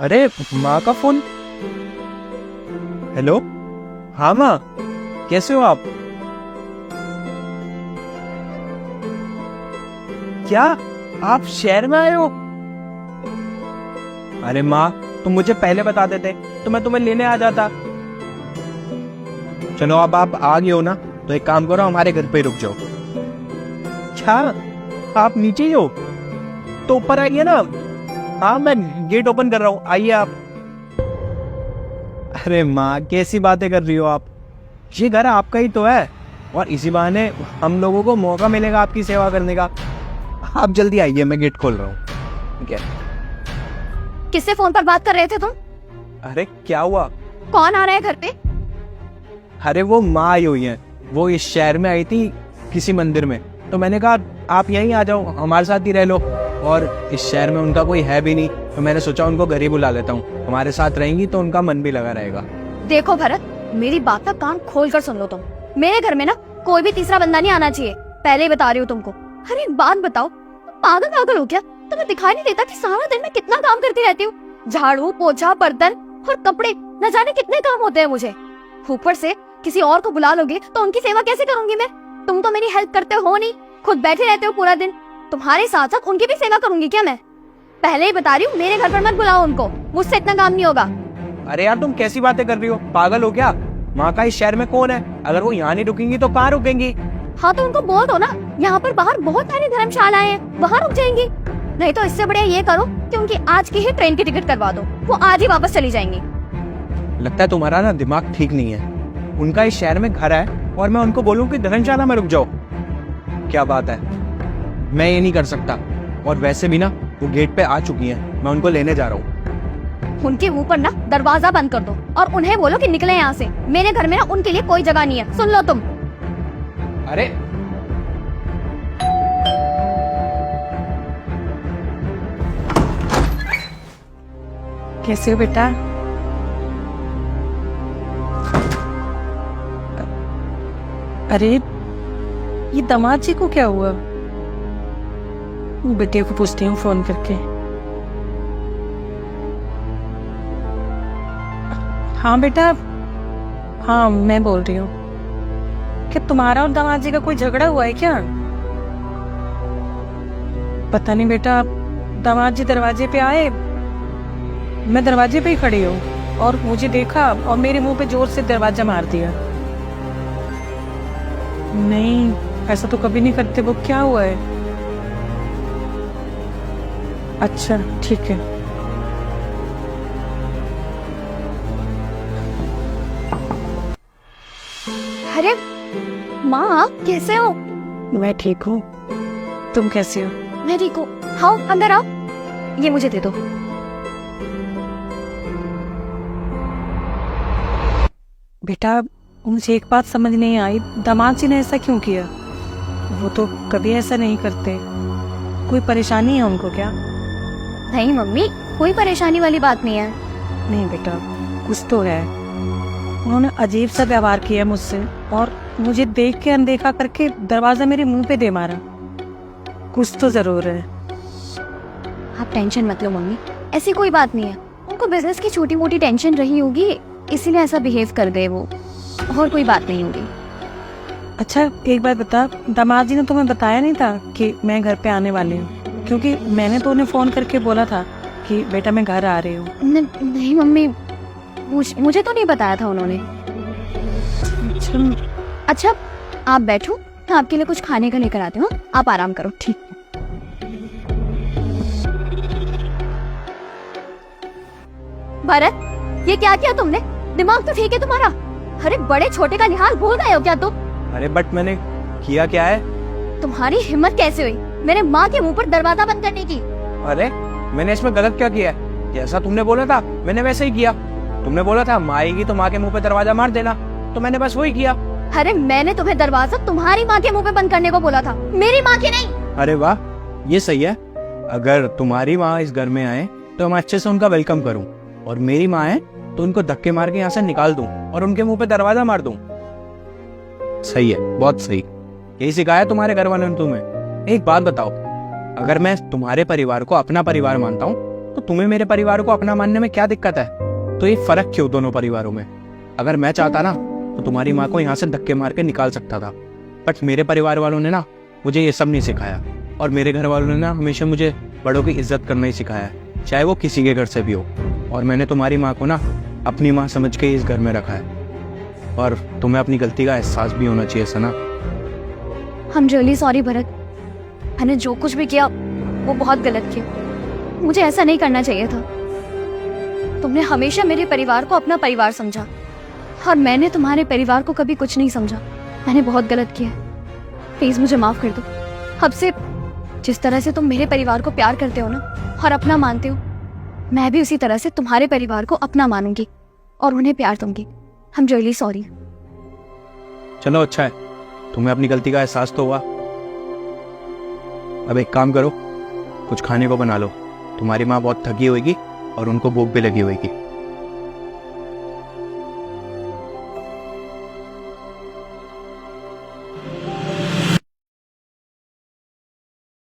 अरे माँ का फोन। हेलो। हाँ माँ, कैसे हो आप? क्या आप शहर में आए हो? अरे माँ, तुम मुझे पहले बता देते तो मैं तुम्हें लेने आ जाता। चलो अब आप आ गए हो ना, तो एक काम करो, हमारे घर पे ही रुक जाओ। क्या आप नीचे ही हो? तो ऊपर आइए ना। हाँ, मैं गेट ओपन कर रहा हूँ, आइए आप। अरे माँ, कैसी बातें कर रही हो आप? ये घर आपका ही तो है, और इसी बहाने हम लोगों को मौका मिलेगा आपकी सेवा करने का। आप जल्दी आइए, मैं गेट खोल रहा हूँ। ठीक है। किससे फोन पर बात कर रहे थे तुम? अरे क्या हुआ? कौन आ रहा है घर पे? अरे वो माँ आई हुई है, वो इस शहर में आई थी किसी मंदिर में, तो मैंने कहा आप यहीं आ जाओ, हमारे साथ ही रह लो। और इस शहर में उनका कोई है भी नहीं, तो मैंने सोचा उनको घर ही बुला लेता हूँ, हमारे साथ रहेंगी तो उनका मन भी लगा रहेगा। देखो भरत, मेरी बात का कान खोल कर सुन लो तुम। मेरे घर में ना कोई भी तीसरा बंदा नहीं आना चाहिए, पहले ही बता रही हूँ तुमको। अरे एक बात बताओ, पागल पागल हो क्या? तुम्हें दिखाई नहीं देता कि सारा दिन मैं कितना काम करती रहती हूँ? झाड़ू, पोछा, बर्तन और कपड़े, न जाने कितने काम होते हैं मुझे। ऊपर से किसी और को बुला लोगे तो उनकी सेवा कैसे करूंगी मैं? तुम तो मेरी हेल्प करते हो नहीं, खुद बैठे रहते हो पूरा दिन। तुम्हारे साथ साथ उनकी भी सेवा करूंगी क्या मैं? पहले ही बता रही हूँ, मेरे घर पर मत बुलाओ उनको, मुझसे इतना काम नहीं होगा। अरे यार, तुम कैसी बातें कर रही हो? पागल हो क्या? माँ का इस शहर में कौन है? अगर वो यहाँ नहीं रुकेंगी तो कहाँ रुकेंगी? हाँ तो उनको बोल दो ना, यहाँ पर बाहर बहुत सारी धर्मशालाएं हैं, वहाँ रुक जाएंगी। नहीं तो इससे बढ़िया ये करो कि उनकी आज की ही ट्रेन की टिकट करवा दो, वो आज ही वापस चली जाएंगी। लगता है तुम्हारा ना दिमाग ठीक नहीं है। उनका इस शहर में घर है और मैं उनको बोलूं कि धर्मशाला में रुक जाओ? क्या बात है, मैं ये नहीं कर सकता। और वैसे भी ना वो गेट पे आ चुकी हैं, मैं उनको लेने जा रहा हूँ। उनके मुंह पर ना दरवाजा बंद कर दो और उन्हें बोलो कि निकले यहाँ से। मेरे घर में ना उनके लिए कोई जगह नहीं है, सुन लो तुम। अरे कैसे हो बेटा? अरे ये दामाद जी को क्या हुआ? बेटे को पूछती हूँ फोन करके। हाँ बेटा, हाँ मैं बोल रही हूँ। क्या तुम्हारा और दामाद जी का कोई झगड़ा हुआ है क्या? पता नहीं बेटा, दामाद जी दरवाजे पे आए, मैं दरवाजे पे ही खड़ी हूँ और मुझे देखा और मेरे मुंह पे जोर से दरवाजा मार दिया। नहीं, ऐसा तो कभी नहीं करते। वो क्या हुआ है? अच्छा ठीक है। अरे माँ, कैसे हो? मैं ठीक हूँ, तुम कैसे हो? मैं ठीक हूँ। आओ अंदर आओ, ये मुझे दे दो। बेटा मुझे एक बात समझ नहीं आई, दामाद जी ने ऐसा क्यों किया? वो तो कभी ऐसा नहीं करते। कोई परेशानी है उनको क्या? नहीं मम्मी, कोई परेशानी वाली बात नहीं है। नहीं बेटा, कुछ तो है। उन्होंने अजीब सा व्यवहार किया मुझसे और मुझे देख के अनदेखा करके दरवाजा मेरे मुंह पे दे मारा। कुछ तो जरूर है। आप टेंशन मत लो मम्मी, ऐसी कोई बात नहीं है। उनको बिजनेस की छोटी मोटी टेंशन रही होगी, इसीलिए ऐसा बिहेव कर गए वो, और कोई बात नहीं होगी। अच्छा एक बात बता, दामाद जी ने तुम्हें बताया नहीं था कि मैं घर पे आने वाली हूँ? क्योंकि मैंने तो उन्हें फोन करके बोला था कि बेटा मैं घर आ रही हूँ। नहीं मम्मी, मुझे तो नहीं बताया था उन्होंने। अच्छा आप बैठो, मैं आपके लिए कुछ खाने का लेकर आती हूँ, आप आराम करो। ठीक है। भरत, ये क्या किया तुमने? दिमाग तो ठीक है तुम्हारा? अरे बड़े छोटे का लिहाज भूल गए हो क्या तुम? अरे बट मैंने किया क्या है? तुम्हारी हिम्मत कैसे हुई मेरे माँ के मुंह पर दरवाजा बंद करने की? अरे मैंने इसमें गलत क्या किया है? जैसा तुमने बोला था मैंने वैसे ही किया। तुमने बोला था माँ आएगी तो माँ के मुंह पे दरवाजा मार देना, तो मैंने बस वही किया। अरे मैंने तुम्हें दरवाजा तुम्हारी माँ के मुंह पे बंद करने को बोला था, मेरी माँ के नहीं। अरे वाह, ये सही है। अगर तुम्हारी माँ इस घर में आए तो मैं अच्छे से उनका वेलकम करूं, और मेरी माँ है तो उनको धक्के मार के यहाँ से निकाल दूं और उनके मुंह पे दरवाजा मार दूं। सही है, बहुत सही। यही सिखाया तुम्हारे घर वालों ने तुम्हें। एक बात बताओ, अगर मैं तुम्हारे परिवार को अपना परिवार मानता हूँ तो तुम्हें मेरे परिवार को अपना मानने में क्या दिक्कत है? तो ये फर्क क्यों दोनों परिवारों में? अगर मैं चाहता ना तो तुम्हारी माँ को यहाँ से धक्के मार के निकाल सकता था, बट मेरे परिवार वालों ने ना मुझे ये सब नहीं सिखाया, और मेरे घर वालों ने ना हमेशा मुझे बड़ों की इज्जत करना ही सिखाया है, चाहे वो किसी के घर से भी हो। और मैंने तुम्हारी माँ को ना अपनी माँ समझ के इस घर में रखा है, और तुम्हें अपनी गलती का एहसास भी होना चाहिए सना। I'm really sorry भरत, मैंने जो कुछ भी किया वो बहुत गलत किया। मुझे ऐसा नहीं करना चाहिए था। तुमने हमेशा मेरे परिवार को अपना परिवार समझा, और मैंने तुम्हारे परिवार को कभी कुछ नहीं समझा। मैंने बहुत गलत किया, प्लीज मुझे माफ कर दो। अब से जिस तरह से तुम मेरे परिवार को प्यार करते हो ना और अपना मानते हो, मैं भी उसी तरह से तुम्हारे परिवार को अपना मानूंगी और उन्हें प्यार दूंगी। I'm really sorry। चलो अच्छा है, तुम्हें अपनी गलती का एहसास तो हुआ। अब एक काम करो, कुछ खाने को बना लो, तुम्हारी माँ बहुत थकी होगी और उनको भूख भी लगी होगी।